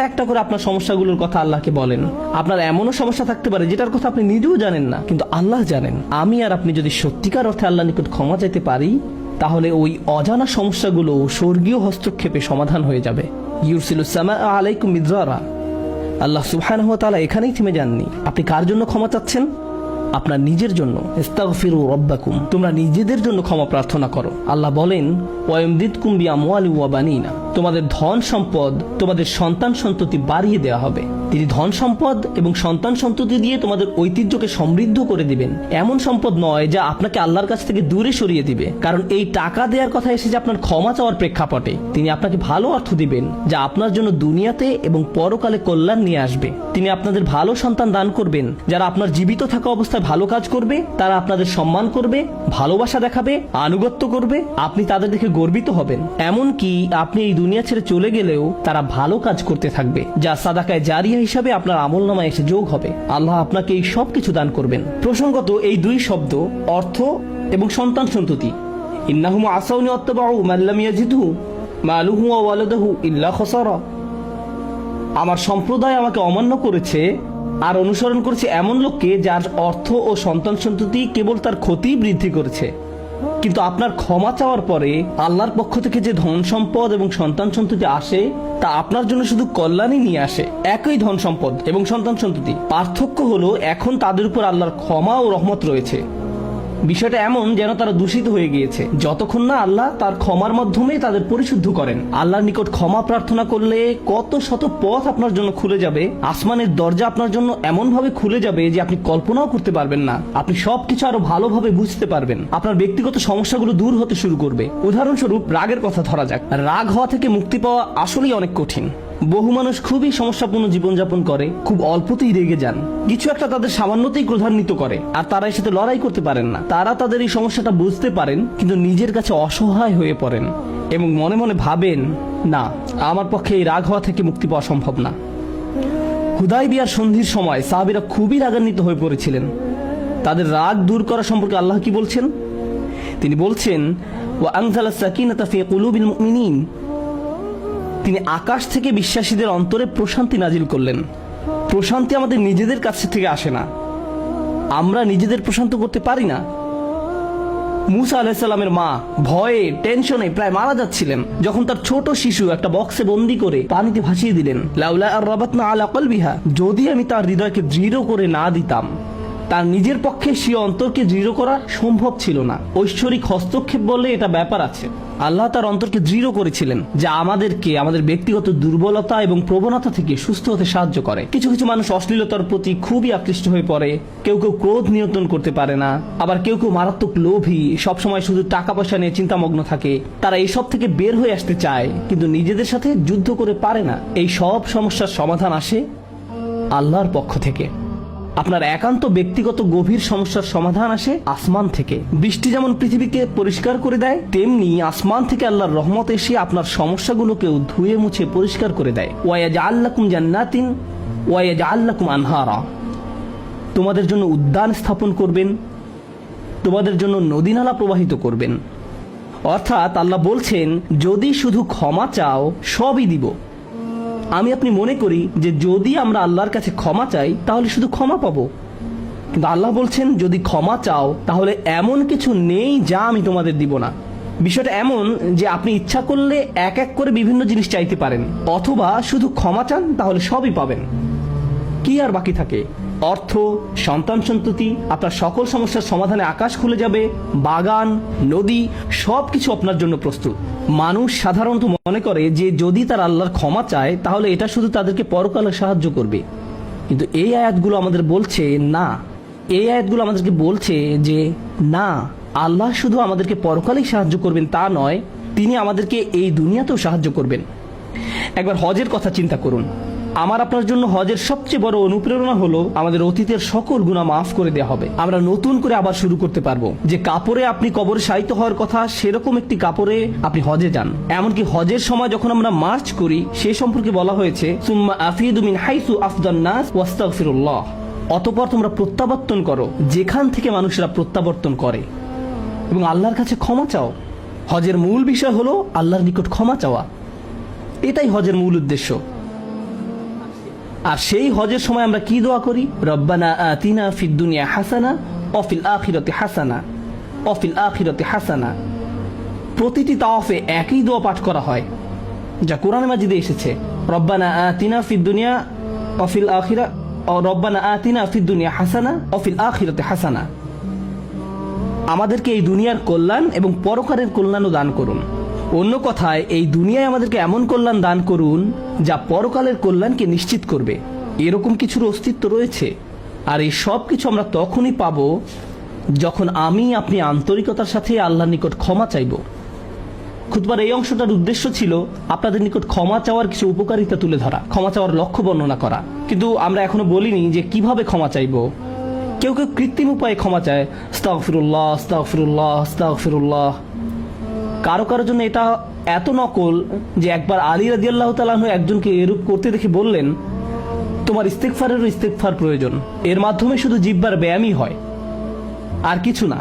একটা করে আপনার সমস্যাগুলোর কথা আল্লাহকে বলেন। আপনার এমনও সমস্যা থাকতে পারে যেটার কথা আপনি নিজেও জানেন না, কিন্তু আল্লাহ জানেন। আমি আর আপনি যদি সত্যিকার অর্থে আল্লাহর নিকট ক্ষমা চাইতে পারি, তাহলে ওই অজানা সমস্যাগুলো স্বর্গীয় হস্তক্ষেপে সমাধান হয়ে যাবে। ইউরসিলুস সামা আলাইকুম মিদরারা। আল্লাহ সুবহানাহু ওয়া তাআলা এখানেই থেমে যাননি। আপনি কার জন্য ক্ষমা চাচ্ছেন? আপনার নিজের জন্য। ইস্তাগফিরু রাব্বাকুম, তোমরা নিজেদের জন্য ক্ষমা প্রার্থনা করো। আল্লাহ বলেন, ওয়ায়ুমদিদকুম বিআমওয়ালি ওয়া বানিনা, তোমাদের ধন সম্পদ, তোমাদের সন্তান সন্ততি বাড়িয়ে দেওয়া হবে। তিনি ধন সম্পদ এবং সন্তান সন্ততি দিয়ে তোমাদের ঐতিহ্যকে সমৃদ্ধ করে দিবেন। এমন সম্পদ নয় যা আপনাকে আল্লাহর কাছ থেকে দূরে সরিয়ে দিবে, কারণ এই টাকা দেওয়ার কথা এসেছে আপনার ক্ষমা চাওয়ার প্রেক্ষাপটে। তিনি আপনাকে ভালো অর্থ দিবেন যা আপনার জন্য দুনিয়াতে এবং পরকালে কল্যাণ নিয়ে আসবে। তিনি আপনাদের ভালো সন্তান দান করবেন যারা আপনার জীবিত থাকা অবস্থায় ভালো কাজ করবে, তারা আপনাদের সম্মান করবে, ভালোবাসা দেখাবে, আনুগত্য করবে, আপনি তাদের দেখে গর্বিত হবেন। এমনকি আপনি এই দুনিয়া ছেড়ে চলে গেলেও তারা ভালো কাজ করতে থাকবে, যা সাদাকায়ে জারিয়া হিসাবে আপনার আমলনামায় এসে যোগ হবে। আল্লাহ আপনাকে এই সব কিছু দান করবেন। প্রসঙ্গত এই দুই শব্দ অর্থ এবং সন্তান সন্ততি। ইন্নাহুম আসাউনি ওয়াত্তাবাউ মান লাম ইয়াজিদহু মালুহু ওয়া ওয়ালাদুহু ইল্লা খাসারা। আমার সম্প্রদায় আমাকে অমান্য করেছে আর অনুসরণ করেছে এমন লোককে যার অর্থ ও সন্তান সন্ততি কেবল তার ক্ষতি বৃদ্ধি করেছে। কিন্তু আপনার ক্ষমা চাওয়ার পরে আল্লাহর পক্ষ থেকে যে ধন সম্পদ এবং সন্তান সন্ততি আসে, তা আপনার জন্য শুধু কল্যাণই নিয়ে আসে। একই ধন সম্পদ এবং সন্তান সন্ততি, পার্থক্য হলো এখন তাদের উপর আল্লাহর ক্ষমা ও রহমত রয়েছে। বিষয়টা এমন যেন তারা দূষিত হয়ে গিয়েছে, যতক্ষণ না আল্লাহ তার ক্ষমার মাধ্যমে তাদের পরিশুদ্ধ করেন। আল্লাহর নিকট ক্ষমা প্রার্থনা করলে কত শত পথ আপনার জন্য খুলে যাবে। আসমানের দরজা আপনার জন্য এমন ভাবে খুলে যাবে যে আপনি কল্পনাও করতে পারবেন না। আপনি সবকিছু আরো ভালোভাবে বুঝতে পারবেন। আপনার ব্যক্তিগত সমস্যাগুলো দূর হতে শুরু করবে। উদাহরণস্বরূপ রাগের কথা ধরা যাক। রাগ হওয়া থেকে মুক্তি পাওয়া আসলেই অনেক কঠিন। বহু মানুষ খুবই সমস্যাপূর্ণ জীবনযাপন করে, খুব অল্পতেই রেগে যান, কিছু একটা তাদের সামান্যতেই ক্রোধান্বিত করে, আর তারা এর সাথে লড়াই করতে পারেন না। তারা তাদের এই সমস্যাটা বুঝতে পারেন, কিন্তু নিজের কাছে অসহায় হয়ে পড়েন এবং মনে মনে ভাবেন, না, আমার পক্ষে এই রাগ হওয়া থেকে মুক্তি পাওয়া সম্ভব না। হুদায়বিয়ার সন্ধির সময় সাহাবীরা খুবই রাগান্বিত হয়ে পড়েছিলেন। তাদের রাগ দূর করা সম্পর্কে আল্লাহ কি বলছেন? তিনি বলছেন, ওয়া আনজালাস সাকিনাতা ফি কুলুবিল মুমিনিন, তিনি আকাশ থেকে বিশ্বাসীদের অন্তরে প্রশান্তি নাজিল করলেন। প্রশান্তি আমাদের নিজেদের কাছ থেকে আসে না, আমরা নিজেদের প্রশান্ত করতে পারি না। মুসা আলাইহিস সালামের মা ভয়ে টেনশনে প্রায় মারা যাচ্ছিলেন, যখন তার ছোট শিশু একটা বক্সে বন্দি করে পানিতে ভাসিয়ে দিলেন। লাউলা আর রাবাতনা আলা কলবিহা, যদি আমি তার হৃদয়কে দৃঢ় করে না দিতাম। তার নিজের পক্ষে সে অন্তরকে দৃঢ় করা সম্ভব ছিল না। ঐশ্বরিক হস্তক্ষেপ বললে এটা ব্যাপার আছে। আল্লাহ তার অন্তরকে দৃঢ় করেছিলেন, যা আমাদেরকে আমাদের ব্যক্তিগত দুর্বলতা এবং প্রবণতা থেকে সুস্থ হতে সাহায্য করে। কিছু কিছু মানুষ অশ্লীলতার প্রতি খুবই আকৃষ্ট হয়ে পড়ে, কেউ কেউ ক্রোধ নিয়ন্ত্রণ করতে পারে না, আবার কেউ কেউ মারাত্মক লোভী, সবসময় শুধু টাকা পয়সা নিয়ে চিন্তামগ্ন থাকে। তারা এইসব থেকে বের হয়ে আসতে চায়, কিন্তু নিজেদের সাথে যুদ্ধ করে পারে না। এই সব সমস্যার সমাধান আসে আল্লাহর পক্ষ থেকে। আপনার একান্ত ব্যক্তিগত গভীর সমস্যার সমাধান আসে আসমান থেকে। বৃষ্টি যেমন পৃথিবীকে পরিষ্কার করে দেয়, তেমনি আসমান থেকে আল্লাহর রহমত এসে আপনার সমস্যাগুলোকেও ধুয়ে মুছে পরিষ্কার করে দেয়। ওয়ায়াজআল লাকুম জান্নাতিন ওয়ায়াজআল লাকুম আনহারা, তোমাদের জন্য উদ্যান স্থাপন করবেন, তোমাদের জন্য নদী নালা প্রবাহিত করবেন। অর্থাৎ আল্লাহ বলছেন, যদি শুধু ক্ষমা চাও সবই দিব। আমি আপনি মনে করি যে যদি আমরা আল্লাহর কাছে ক্ষমা চাই তাহলে শুধু ক্ষমা পাবো, কিন্তু আল্লাহ বলছেন, যদি ক্ষমা চাও তাহলে এমন কিছু নেই যা আমি তোমাদের দিব না। বিষয়টা এমন যে আপনি ইচ্ছা করলে এক এক করে বিভিন্ন জিনিস চাইতে পারেন, অথবা শুধু ক্ষমা চান তাহলে সবই পাবেন। কি আর বাকি থাকে? অর্থ, সন্তান সন্ততি, আপনার সকল সমস্যার সমাধানে আকাশ খুলে যাবে, বাগান, নদী, সবকিছু আপনার জন্য প্রস্তুত। মানুষ সাধারণত মনে করে যে যদি তার আল্লাহর ক্ষমা চায় তাহলে এটা শুধু তাদেরকে পরকালে সাহায্য করবে, কিন্তু এই আয়াতগুলো আমাদের বলছে না। এই আয়াতগুলো আমাদেরকে বলছে যে না, আল্লাহ শুধু আমাদেরকে পরকালেই সাহায্য করবেন তা নয়, তিনি আমাদেরকে এই দুনিয়াতেও সাহায্য করবেন। একবার হজের কথা চিন্তা করুন। আমার আপনার জন্য হজের সবচেয়ে বড় অনুপ্রেরণা হলো আমাদের অতীতের সকল গুনাহ মাফ করে দেওয়া হবে। আমরা নতুন করে আবার শুরু করতে পারবো। যে কাপড়ে আপনি কবরে শায়িত হওয়ার কথা, সেরকম একটি কাপড়ে আপনি হজে যান। এমনকি হজের সময় যখন আমরা মার্চ করি, সে সম্পর্কে বলা হয়েছে, সুম্মা আফিদু মিন হাইসু আফদান নাস ওয়াস্তাগফিরুল্লাহ, অতঃপর তোমরা প্রত্যাবর্তন করো যেখান থেকে মানুষরা প্রত্যাবর্তন করে, এবং আল্লাহর কাছে ক্ষমা চাও। হজের মূল বিষয় হলো আল্লাহর নিকট ক্ষমা চাওয়া। এটাই হজের মূল উদ্দেশ্য। আর সেই হজের সময় আমরা কি দোয়া করি? রব্বানা আতিনা ফিদ দুনিয়া হাসানা ওয়া ফিল আখিরাতি হাসানা ওয়া ফিল আখিরাতি হাসানা। প্রতিটি তাওয়াফে একই দোয়া পাঠ করা হয়, যা কোরআনে মাজিদে এসেছে। রব্বানা আতিনা ফিদ দুনিয়া ওয়া ফিল আখিরা রব্বানা আতিনা ফিদ দুনিয়া হাসানা ওয়া ফিল আখিরাতি হাসানা। আমাদেরকে এই দুনিয়ার কল্যাণ এবং পরকালের কল্যাণও দান করুন। অন্য কথায়, এই দুনিয়ায় আমাদেরকে এমন কল্যাণ দান করুন যা পরকালের কল্যাণকে নিশ্চিত করবে। এরকম কিছুর অস্তিত্ব রয়েছে, আর এই সব কিছু আমরা তখনই পাব যখন আপনি আন্তরিকতার সাথে আল্লাহর নিকট ক্ষমা চাইব। খুতবার এই অংশটার উদ্দেশ্য ছিল আপনাদের নিকট ক্ষমা চাওয়ার কিছু উপকারিতা তুলে ধরা, ক্ষমা চাওয়ার লক্ষ্য বর্ণনা করা। কিন্তু আমরা এখনো বলিনি যে কিভাবে ক্ষমা চাইব। কেউ কেউ কৃত্রিম উপায়ে ক্ষমা চায়, আস্তাগফিরুল্লাহ আস্তাগফিরুল্লাহ আস্তাগফিরুল্লাহ। কারো কারোর জন্য এটা এত নকল যে একবার আলী রাদিয়াল্লাহু তাআলা আনহু একজনকে এরূপ করতে দেখে বললেন, তোমার ইস্তেগফারেরও ইস্তেগফার প্রয়োজন। এর মাধ্যমে শুধু জিহ্বার ব্যায়ামই হয়, আর কিছু না।